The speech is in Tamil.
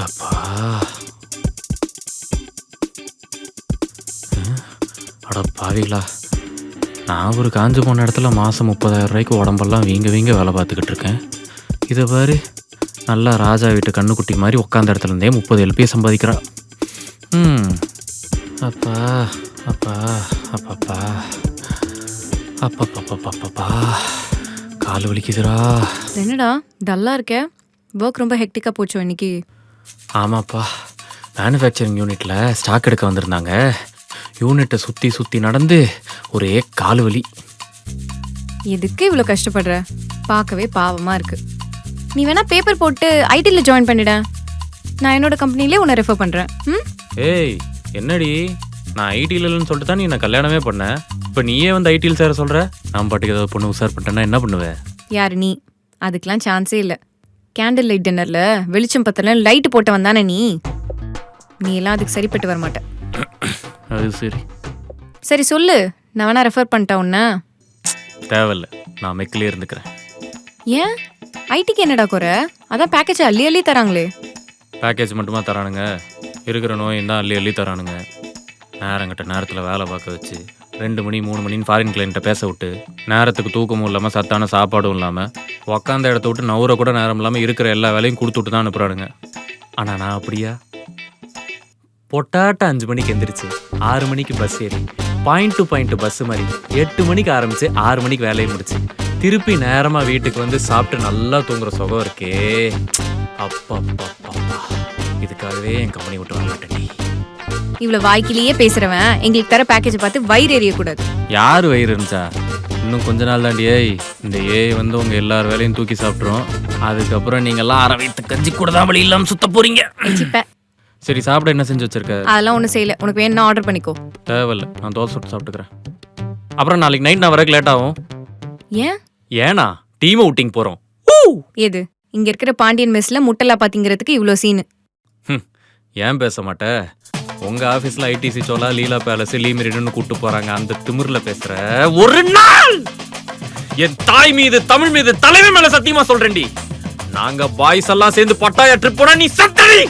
அப்பா அட பாவிகளா, நான் ஒரு காஞ்சு போன இடத்துல மாதம் 30,000 ரூபாய்க்கு உடம்பெல்லாம் வீங்க வீங்க வேலை பார்த்துக்கிட்டு இருக்கேன். இதை பாரு, நல்லா ராஜா வீட்டு கண்ணுக்குட்டி மாதிரி உட்காந்த இடத்துல இருந்தே 30 LP சம்பாதிக்கிறா. அப்பா அப்பா அப்பப்பா அப்பப்பப்பப்பப்பா கால் வலிக்குதுரா. என்னடா டல்லா இருக்க? ஒர்க் ரொம்ப ஹெக்டிக்கா போச்சோ இன்னைக்கு? ஆமாப்பா, மேனுஃபேக்சரிங் யூனிட்டில் ஸ்டாக் எடுக்க வந்திருந்தாங்க. யூனிட்டை சுற்றி நடந்து ஒரே கால் வலி. எதுக்கு இவ்வளோ கஷ்டப்படுற? பார்க்கவே பாவமாக இருக்கு. நீ வேணா பேப்பர் போட்டு ஐடியில் ஜாயின் பண்ணிட. நான் என்னோட கம்பெனிலே உன்னை ரெஃபர் பண்ணுறேன். ஏய் என்னடி, நான் ஐடியில் இல்லைன்னு சொல்லிட்டு தான் நீ நான் கல்யாணமே பண்ணேன். இப்போ நீயே வந்து ஐடியில் சேர சொல்கிற. நான் பாட்டுக்கு ஏதாவது பொண்ணு உசார் பண்ணிட்டேன்னா என்ன பண்ணுவேன்? யார் நீ? அதுக்கெலாம் சான்ஸே இல்லை. கேண்டில் லைட் டின்னரில் வெளிச்சம் பத்தல லைட்டு போட்டு வந்தானே நீ எல்லாம் அதுக்கு சரிப்பட்டு வர மாட்டேன். அது சரி சரி சொல்லு, நான் வேணா ரெஃபர் பண்ணிட்டேன் உன்ன. தேவையில்ல, நான் மெக்கிலே இருந்துக்கிறேன். ஏன்? ஐடிக்கு என்னடா குறை? அதான் பேக்கேஜ் அள்ளி அள்ளி தராங்களே. பேக்கேஜ் மட்டுமா தரானுங்க, இருக்கிற நோயும் தான் அள்ளி அள்ளி தரானுங்க. நேரங்கிட்ட நேரத்தில் வேலை பார்க்க வச்சு 2 மணி 3 மணின்னு ஃபாரின் கிளைண்ட்டை பேச விட்டு, நேரத்துக்கு தூக்கமும் இல்லாமல் சத்தான சாப்பாடும் இல்லாமல் உக்காந்த இடத்த விட்டு நவுற கூட நேரம் இல்லாமல் இருக்கிற எல்லா வேலையும் கொடுத்து விட்டு தான் அனுப்புகிறானுங்க. ஆனால் நான் அப்படியா? பொட்டாட்ட 5 மணிக்கு எந்திரிச்சு 6 மணிக்கு பஸ் ஏறி பாயிண்ட் டு பாயிண்ட் பஸ் மாதிரி 8 மணிக்கு ஆரம்பிச்சு 6 மணிக்கு வேலையை முடிச்சு திருப்பி நேரமாக வீட்டுக்கு வந்து சாப்பிட்டு நல்லா தூங்குற சுகம் இருக்கே. அப்பா இதுக்காகவே என் கம்பெனி விட்டு வர மாட்டேன். இவ்வளவு வாய்க்கிலேயே பேசுறவன் எங்களுக்கு தர பேக்கேஜ் பார்த்து வயிறு எறியக்கூடாது. யார் வயிறு இருந்துச்சா? இன்னும் கொஞ்ச நாள் தாண்டி இந்த ஏஐ வந்து உங்க எல்லார் வேலையும் தூக்கி சாப்பிட்றோம். அதுக்கப்புறம் நீங்கெல்லாம் அரை வயிற்று கஞ்சி கூட தான் வழி இல்லாமல் சுத்த போறீங்க. சரி, சாப்பிட என்ன செஞ்சு வச்சிருக்க? அதெல்லாம் ஒன்றும் செய்யல. உனக்கு வேணும்னா ஆர்டர் பண்ணிக்கோ. தேவையில்ல, நான் தோசை சுட்டு சாப்பிட்டுக்கிறேன். அப்புறம் நாளைக்கு நைட் நான் வரக்கு லேட் ஆகும். ஏனா டீம் அவுட்டிங் போறோம். எது? இங்க இருக்கிற பாண்டியன் மெஸ்ல முட்டலா பாத்தீங்கிறதுக்கு இவ்வளோ சீனு? ஏன் பேச மாட்டேன்? உங்க ஆபீஸ்ல ஐடிசி சோலா, லீலா பேலஸ், லீமிரிடுன்னு கூட்டு போறாங்க. அந்த திமிர்ல பேசுற ஒரு நாள் என் தாய் மீது தமிழ் மீது தலைமை மேல சத்தியமா சொல்றேன்டி, நாங்க பாய்ஸ் எல்லாம் சேர்ந்து பட்டாயா ட்ரிப் போனா நீ சத்தடி.